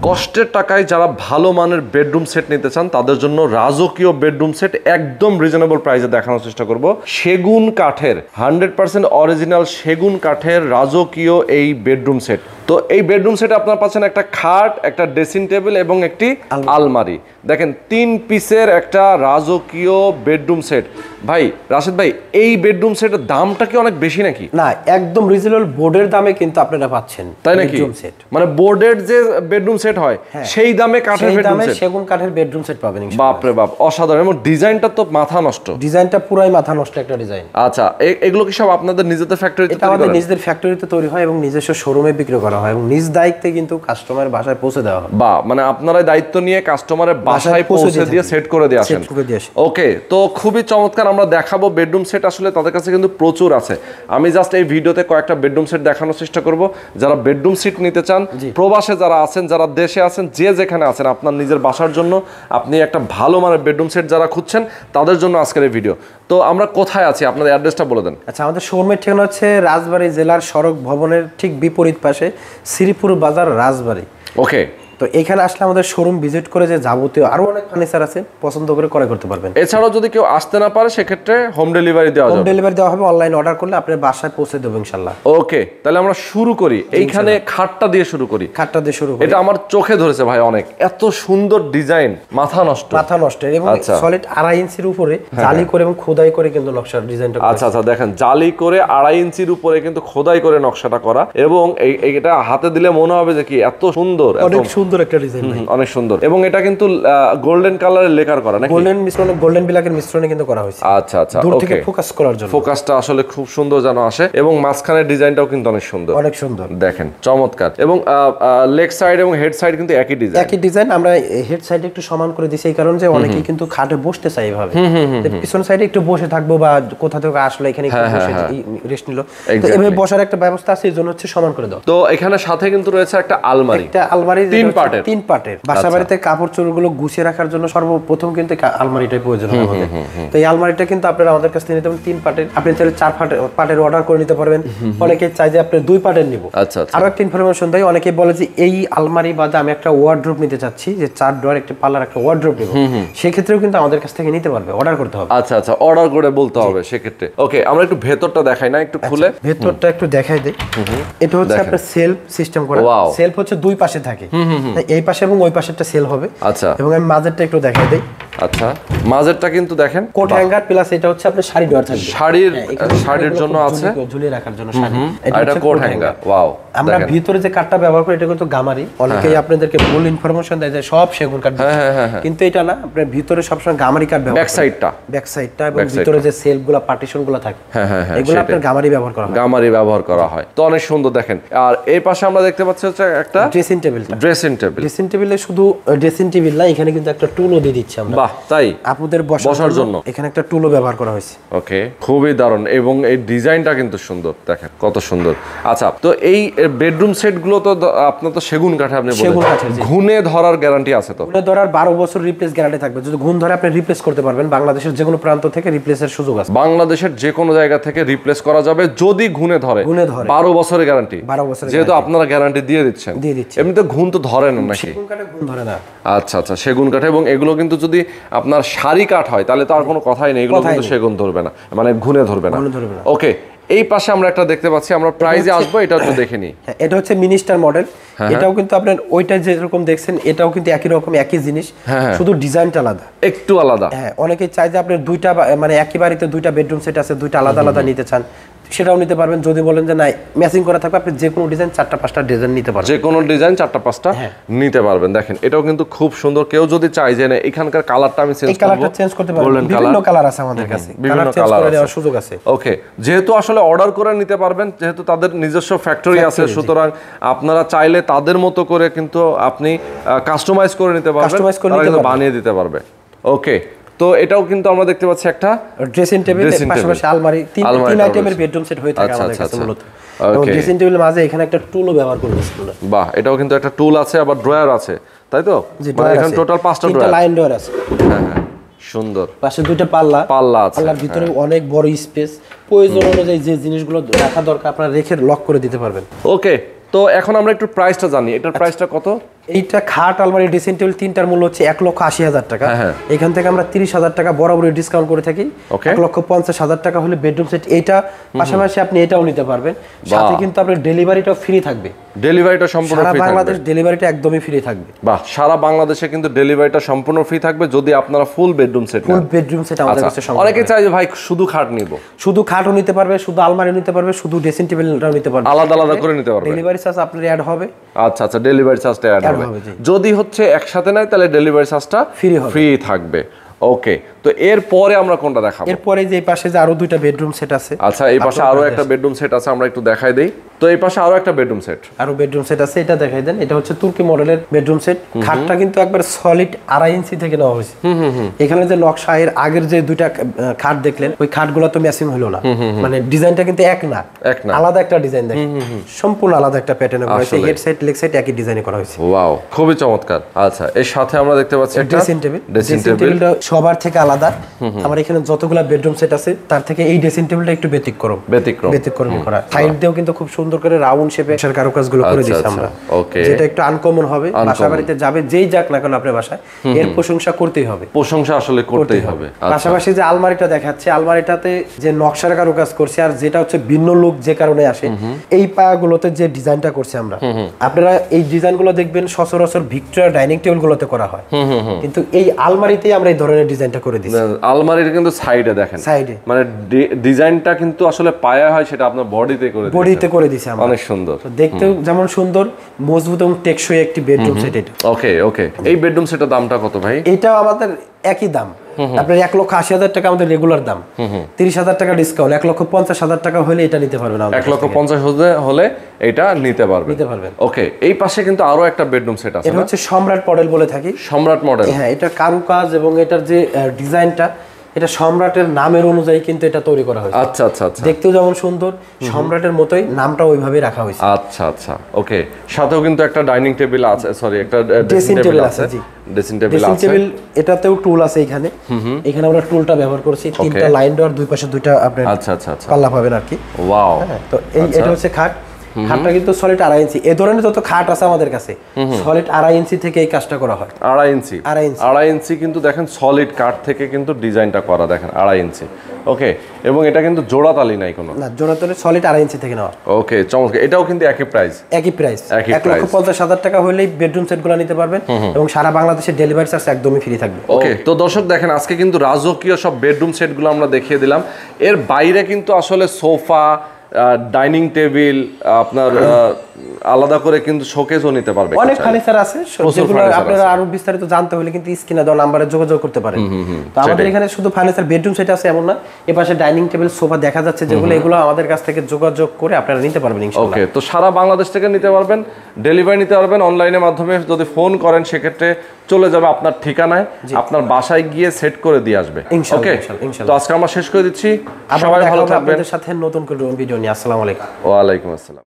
কষ্টের টাকায় যারা ভালো মানের বেডরুম সেট নিতে চান তাদের জন্য রাজকীয় বেডরুম সেট একদম রিজনেবল প্রাইসে দেখানোর চেষ্টা করব। সেগুন কাঠের 100% অরিজিনাল সেগুন কাঠের রাজকীয় এই বেডরুম সেট। তো এই বেডরুম সেটে আপনারা পাচ্ছেন একটা খাট, একটা ড্রেসিং টেবিল এবং একটি আলমারি। দেখেন 3 পিসের একটা রাজকীয় বেডরুম সেট। ভাই রাশেদ ভাই, এই বেডরুম সেটের দামটা কি অনেক বেশি নাকি? না, একদম রিজনেবল বোর্ডের দামে কিন্তু আপনারা পাচ্ছেন, তাই নাকি? মানে বোর্ডের যে বেডরুম সেট হয় সেই দামে কাঠের বেডরুম সেট, সেগুন কাঠের বেডরুম সেট পাবেন ইনশাআল্লাহ। বাপ রে বাপ, অসাধারণ। এবং ডিজাইনটা তো মাথা নষ্ট, ডিজাইনটা পুরাই মাথা নষ্ট একটা ডিজাইন। আচ্ছা, এগুলো কি সব আপনাদের নিজেদের ফ্যাক্টরিতে তৈরি করা? আমাদের নিজেদের ফ্যাক্টরিতে তৈরি হয় এবং নিজস্ব শোরুমে বিক্রি করা হয় এবং নিজ দায়িত্বে কিন্তু কাস্টমারের বাসায় পৌঁছে দেওয়া হয়। বা মানে আপনারাই দায়িত্ব নিয়ে কাস্টমারের বাসায় পৌঁছে দিয়ে সেট করে দিয়ে আসেন। ওকে, তো খুবই চমৎকার। আমরা দেখাবো বেডরুম সেট, আসলে তাদের কাছে কিন্তু প্রচুর আছে। আমি জাস্ট এই ভিডিওতে কয়েকটা বেডরুম সেট দেখানোর চেষ্টা করব। যারা বেডরুম সেট নিতে চান, প্রবাসে যারা আছেন, যারা দেশে আছেন, যে যেখানে আছেন, আপনার নিজের বাসার জন্য আপনি একটা ভালো মানের বেডরুম সেট যারা খুঁজছেন তাদের জন্য আজকের এই ভিডিও। তো আমরা কোথায় আছি, আপনাদের অ্যাড্রেসটা বলে দেন। আচ্ছা, আমাদের শোরুমের ঠিকানা হচ্ছে রাজবাড়ী জেলার সড়ক ভবনের ঠিক বিপরীত পাশে, শ্রীপুর বাজার, রাজবাড়ী। ওকে, তো এখানে আসলে আমাদের শোরুম ভিজিট করে যে যাবতীয় আরো অনেক ফার্নিচার আছে পছন্দ করে ক্রয় করতে পারবেন। এছাড়াও যদি কেউ আসতে না পারে সেক্ষেত্রে হোম ডেলিভারি দেওয়া যাবে। হোম ডেলিভারি দেওয়া হবে, অনলাইন অর্ডার করলে আপনার বাসায় পৌঁছে দেব ইনশাআল্লাহ। ওকে, তাহলে আমরা শুরু করি। এইখানে খাটটা দিয়ে শুরু করি। খাটটা দিয়ে শুরু করি। এটা আমার চোখে ধরেছে ভাই, অনেক এত সুন্দর ডিজাইন, মাথা নষ্ট। মাথা নষ্ট। এবং সলিড 2.5 ইঞ্চির উপরে জালি করে এবং খোদাই করে কিন্তু নকশার ডিজাইনটা। আচ্ছা আচ্ছা, দেখেন জালি করে 2.5 ইঞ্চির উপরে কিন্তু খোদাই করে নকশাটা করা, এবং এটা হাতে দিলে মনে হবে যে কি এত সুন্দর, অনেক সুন্দর একটা ডিজাইন, অনেক সুন্দর। এবং এটা কিন্তু গোল্ডেন কালারের লেকার করা নাকি? গোল্ডেন মিশ্রণে, গোল্ডেন ব্ল্যাকের মিশ্রণে কিন্তু করা হয়েছে। আচ্ছা আচ্ছা, দূর থেকে ফোকাস করার জন্য। ফোকাসটা আসলে খুব সুন্দর যেন আসে, এবং মাঝখানের ডিজাইনটাও কিন্তু অনেক সুন্দর, অনেক সুন্দর। দেখেন চমৎকার। এবং লেগ সাইড এবং হেড সাইড কিন্তু একই ডিজাইন। একই ডিজাইন। আমরা হেড সাইডে একটু সমান করে দিয়েছি এই কারণে যে অনেকেই কিন্তু খাটে বসতে চায় এইভাবে, পিছন সাইডে একটু বসে থাকবো বা কোথা থেকে আসলে এখানে একটু বসে রেস্ট নিল, তো এভাবে বসার একটা ব্যবস্থা আছে, এইজন্য হচ্ছে সমান করে দাও। তো এখানে সাথে কিন্তু রয়েছে একটা আলমারি, একটা আলমারি 3 পার্টের। বাসাবাড়িতে কাপড় চোপড়গুলো গুছিয়ে রাখার জন্য সর্বপ্রথম কিন্তু আলমারিটাই প্রয়োজন হয় আমাদের। তো এই আলমারিটা কিন্তু আপনারা আমাদের কাছ থেকে নিতে পারেন 3 পার্টের। আপনি চাইলে 4 পার্টের অর্ডার করে নিতে পারবেন। অনেকে চাই যে আপনি 2 পার্টের নিব। আচ্ছা আচ্ছা। আরো একটা ইনফরমেশন দেই, অনেকে বলে যে এই আলমারি বাদে আমি একটা ওয়ার্ড্রোব নিতে চাচ্ছি, যে 4 ডোর একটা পাল্লার একটা ওয়ার্ড্রোব নিব, সেই ক্ষেত্রেও কিন্তু আমাদের কাছ থেকে নিতে পারবে, অর্ডার করতে হবে। আচ্ছা আচ্ছা, অর্ডার করে বলতে হবে সেক্ষেত্রে। ওকে, আমরা একটু ভেতরটা দেখাই না, একটু খুলে ভেতরটা একটু দেখাই দেই। এটা হচ্ছে আপনার সেলফ সিস্টেম করা। সেলফ হচ্ছে 2 পাশে থাকে, এই পাশে এবং ওই পাশেরটা সেল হবে। আচ্ছা, এবং আমি মাঝেরটা একটু দেখাই দেই। আচ্ছা, মাঝেরটা কিন্তু দেখেন কোট হ্যাঙ্গার প্লাস এটা হচ্ছে আপনার শাড়ি ডোর থাকবে, শাড়ির জন্য আছে, ঝুলিয়ে রাখার জন্য শাড়ি। এটা কোট হ্যাঙ্গার। ওয়াও। আমরা ভিতরে যে কাঠটা ব্যবহার করি এটা কিন্তু গামারি। অনেকেই আপনাদেরকে ভুল ইনফরমেশন দেয় যে সব সেগুন কাঠ, কিন্তু এটা না, আপনার ভিতরে সবসময় গামারি কাঠ ব্যবহার, ব্যাক সাইডটা এবং ভিতরে যে সেলফগুলো, পার্টিশনগুলো থাকে, এগুলো আপনার গামারি ব্যবহার করা হয়। গামারি ব্যবহার করা হয়, তো অনেক সুন্দর দেখেন। আর এই পাশে আমরা দেখতে পাচ্ছি হচ্ছে একটা ড্রেসিং টেবিল। ড্রেসিং টেবিলে শুধু ড্রেসিং টেবিল না, এখানে কিন্তু একটা টুলও দিয়ে দিচ্ছি আমরা। বাহ, তাই? আপুদের বসার জন্য এখানে একটা টুলও ব্যবহার করা হয়েছে। ওকে, খুবই দারুণ। এবং এই ডিজাইনটা কিন্তু সুন্দর, দেখেন কত সুন্দর। আচ্ছা, তো এই বেডরুম সেট গুলো তো আপনার তো সেগুন কাঠে, আপনি বলেছেন ঘুনে ধরার গ্যারান্টি আছে? তো ঘুনে ধরার 12 বছর রিপ্লেস গ্যারান্টি থাকবে। যদি ঘুণ ধরে আপনি রিপ্লেস করতে পারবেন, বাংলাদেশের যে কোনো প্রান্ত থেকে রিপ্লেসের সুযোগ আছে। বাংলাদেশের যে কোনো জায়গা থেকে রিপ্লেস করা যাবে যদি ঘুনে ধরে। 12 বছরের গ্যারান্টি, 12 বছর, যেহেতু আপনারা গ্যারান্টি দিয়ে দিচ্ছেন। এমনিতে ঘুণ তো ধরে না নাকি? সেগুন কাঠে ঘুণ ধরে না। আচ্ছা আচ্ছা, সেগুন কাঠে। এবং এগুলো কিন্তু যদি আপনার শাড়ি কাঠ হয় তাহলে তো আর কোনো কথাই নেই, এগুলো কিন্তু সেগুন ধরবে না, মানে ঘুনে ধরবে না। ওকে, এই পাশে আমরা একটা দেখতে পাচ্ছি, আমরা প্রাইজে আসবো, এটা একটু দেখে নিই। এটা হচ্ছে মিনিস্টার মডেল। এটাও কিন্তু আপনার ওইটা যেরকম দেখছেন এটাও কিন্তু একই রকম, একই জিনিস, শুধু ডিজাইনটা আলাদা, একটু আলাদা। হ্যাঁ, অনেকে চাই যে আপনার 2টা, মানে একই বাড়িতে 2টা বেডরুম সেট আছে, 2টা আলাদা আলাদা নিতে চান, সেটাও নিতে পারবেন। যদি বলেন যে না ম্যাচিং করা থাকবে, আপনি যে কোনো ডিজাইন 4টা-5টা ডিজাইন নিতে পারবেন, যে কোনো ডিজাইন 4টা-5টা নিতে পারবেন। দেখেন এটাও কিন্তু খুব সুন্দর। কেউ যদি চাই যে না এখানকার কালারটা আমি চেঞ্জ করতে পারবো, বিভিন্ন কালার আছে আমাদের কাছে, বিভিন্ন কালার দেওয়ার সুযোগ আছে। ওকে, যেহেতু আসলে অর্ডার করে নিতে পারবেন, যেহেতু তাদের নিজস্ব ফ্যাক্টরি আছে, সুতরাং আপনারা চাইলে তাদের মতো করে কিন্তু আপনি কাস্টমাইজ করে নিতে পারবেন, বানিয়ে দিতে পারবে। ওকে, তো এটাও কিন্তু আমরা দেখতে পাচ্ছি একটা ড্রেসিং টেবিল, পাশাপাশি আলমারি, তিন আইটেমের বেডরুম সেট হয়ে থাকে আমাদের কাছে মূলত। এবং ড্রেসিং টেবিলের মাঝে এখানে একটা টুলও ব্যবহার করেছি। বাহ, এটাও কিন্তু একটা টুল আছে, আবার ড্রয়ার আছে, তাই তো? মানে এখানে টোটাল 5টা ড্রয়ার, লাইন ড্রয়ার আছে। হ্যাঁ হ্যাঁ, সুন্দর। পাশে 2টা পাল্লা আছে, পাল্লার ভিতরে অনেক বড় স্পেস, প্রয়োজন অনুযায়ী যে জিনিসগুলো রাখা দরকার আপনারা রেখে লক করে দিতে পারবেন। ওকে, তো এখন আমরা একটু প্রাইসটা জানি, এটার প্রাইসটা কত? এইটা খাট আলমারি ড্রেসিং টেবিল তিনটার মূল্য হচ্ছে 1,80,000 টাকা। এখান থেকে আমরা 30,000 টাকা বরাবরই ডিসকাউন্ট করে থাকি। 1,50,000 টাকা হলে বেডরুম সেট। এইটা পাশাপাশি আপনি এটাও নিতে পারবেন, সাথে কিন্তু আপনার ডেলিভারিটাও ফ্রি থাকবে। ডেলিভারিটা সম্পূর্ণ ফ্রি থাকবে, সারা বাংলাদেশ ডেলিভারিটা একদমই ফ্রি থাকবে। বাহ, সারা বাংলাদেশে কিন্তু ডেলিভারিটা সম্পূর্ণ ফ্রি থাকবে যদি আপনারা full bedroom set full bedroom set আমাদের কাছে সম্ভব। অনেকে চায় যে ভাই শুধু খাট নিব, শুধু খাটও নিতে পারবে, শুধু আলমারি নিতে পারবে, শুধু ড্রেসিং টেবিলটাও নিতে পারবে, আলাদা আলাদা করে নিতে পারবে। ডেলিভারি চার্জ আপনার অ্যাড হবে। আচ্ছা আচ্ছা, ডেলিভারি চার্জটা অ্যাড হবে। যদি হচ্ছে একসাথে নেয় তাহলে ডেলিভারি চার্জটা ফ্রি থাকবে। ওকে, তো এরপরে আমরা কোনটা দেখাবো? এরপরে যে এই পাশে যে আরো দুইটা বেডরুম সেট আছে। আচ্ছা, এই পাশে আরো একটা বেডরুম সেট আছে, আমরা একটু দেখাই দেই। তো এই পাশে আরো একটা বেডরুম সেট, আরো বেডরুম সেট আছে, এটা দেখাই দেন। এটা হচ্ছে তুর্কি মডেলের বেডরুম সেট। খাটটা কিন্তু একবার সলিড 2.5 ইঞ্চি থেকে নেওয়া হয়েছে। এখানে যে নকশা, এর আগের যে দুইটা খাট দেখলেন ওই খাটগুলো তো ম্যাচিং হলো না, মানে ডিজাইনটা কিন্তু এক না, আলাদা একটা ডিজাইন দেখেন, সম্পূর্ণ আলাদা একটা প্যাটার্নে করা হয়েছে। হেড সাইড লেগ সাইড একই ডিজাইনে করা হয়েছে। ওয়াও, খুবই চমৎকার। আচ্ছা, এর সাথে আমরা দেখতে পাচ্ছি একটা ড্রেসিং টেবিল। ড্রেসিং টেবিলটা সবার থেকে আলাদা। আমার এখানে যতগুলা বেডরুম সেট আছে তার থেকে এই ড্রেসিং টেবিলটা একটু ব্যতিক্রম করা। সাইড দিয়েও কিন্তু খুব সুন্দর করে রাউন্ড শেপে কারুকাজগুলো করে দিয়েছি আমরা, যেটা একটু আনকমন হবে। বাসা বাড়িতে যাবে যেই যাক না কেন আপনার বাসায়, এর প্রশংসা করতেই হবে, প্রশংসা আসলে করতেই হবে। পাশাপাশি যে আলমারিটা দেখাচ্ছে, আলমারিটাতে যে নকশার কারুকাজ করছে আর যেটা হচ্ছে ভিন্ন লুক যে কারণে আসে, এই পায়াগুলোতে যে ডিজাইনটা করছে আমরা, আপনারা এই ডিজাইনগুলো দেখবেন সচরাচর ভিক্টোরিয়া ডাইনিং টেবিলগুলোতে করা হয়, কিন্তু এই আলমারিতেই আমরা এই ধরনের ডিজাইনটা করে দিয়েছি। আলমারির কিন্তু সাইডে দেখেন, সাইডে মানে ডিজাইনটা কিন্তু আসলে পায়া হয়, সেটা আপনার বডিতে করে দিয়েছি আমরা। অনেক সুন্দর, দেখতেও যেমন সুন্দর, মজবুত এবং টেকসই একটি বেডরুম সেট এটা। ওকে ওকে, এই বেডরুম সেটের দামটা কত ভাই? এটাও আমাদের একই দাম, আপনার 1,80,000 টাকা আমাদের রেগুলার দাম, 30,000 টাকা ডিসকাউন্ট, 1,50,000 টাকা হলে এটা নিতে পারবেন। 1,50,000 হলে এটা নিতে পারবেন। ওকে, এই পাশে কিন্তু আরো একটা বেডরুম সেট আছে, এটা হচ্ছে সম্রাট মডেল বলে থাকি। সম্রাট মডেল, হ্যাঁ, এটা কারুকাজ এবং এটার যে ডিজাইনটা, এটা সম্রাটের নামের অনুযায়ী কিন্তু এটা তৈরি করা হয়েছে। আচ্ছা আচ্ছা আচ্ছা, দেখতেও যেমন সুন্দর, সম্রাটের মতোই নামটা ওইভাবে রাখা হয়েছে। আচ্ছা আচ্ছা, ওকে। সাথেও কিন্তু একটা ডাইনিং টেবিল আছে, সরি একটা ড্রেসিং টেবিল আছে। জি, ড্রেসিং টেবিল, এটাতেও টুল আছে। এখানে আমরা টুলটা ব্যবহার করছি, তিনটা লাইন ডোর, দুই পাশে দুইটা আপনার আচ্ছা আচ্ছা আচ্ছা পাল্লা পাবেন আর কি। ওয়াও, তো এটা হচ্ছে খাট। খাটটা কিন্তু সলিড 2.5 ইঞ্চি। এই ধরনের যত খাট আছে আমাদের কাছে সলিড 2.5 ইঞ্চি থেকে এই কাজটা করা হয়। 2.5 ইঞ্চি কিন্তু দেখেন সলিড কাঠ থেকে কিন্তু ডিজাইনটা করা, দেখেন 2.5 ইঞ্চি। ওকে, এবং এটা কিন্তু জোড়া তালি নাই কোনো, না জোড়া তালি, সলিড 2.5 ইঞ্চি থেকে নেওয়া। ওকে, চমৎকার। এটাও কিন্তু একই প্রাইস 1,50,000 টাকা হলেই বেডরুম সেটগুলো নিতে পারবেন, এবং সারা বাংলাদেশে ডেলিভারি চার্জ একদমই ফ্রি থাকবে। ওকে, তো দর্শক দেখেন, আজকে কিন্তু রাজকীয় সব বেডরুম সেটগুলো আমরা দেখিয়ে দিলাম। এর বাইরে কিন্তু আসলে সোফা, ডাইনিং টেবিল, আপনার আলাদা করে কিন্তু শোকেসও নিতে পারবে। অনেক ফার্নিচার আছে, যেগুলো আপনারা আরো বিস্তারিত জানতে হলে কিন্তু স্ক্রিনে দেওয়া নম্বরে যোগাযোগ করতে পারেন। তো আমাদের এখানে শুধু ফার্নিচার বেডরুম সেট আছে এমন না, এই পাশে ডাইনিং টেবিল, সোফা দেখা যাচ্ছে যেগুলো, এগুলো আমাদের কাছ থেকে যোগাযোগ করে আপনারা নিতে পারবেন ইনশাআল্লাহ। ওকে, তো সারা বাংলাদেশ থেকে নিতে পারবেন, ডেলিভারি নিতে পারবেন। অনলাইনের মাধ্যমে যদি ফোন করেন সেক্ষেত্রে চলে যাবে আপনার ঠিকানায়, আপনার বাসায় গিয়ে সেট করে দিয়ে আসবে। ওকে, তো আজকে আমরা শেষ করে দিচ্ছি। সবাই ভালো থাকবেন। আপনাদের সাথে নতুন করে ভিডিও নিয়ে। আসসালামু আলাইকুম। ওয়া আলাইকুম আসসালাম।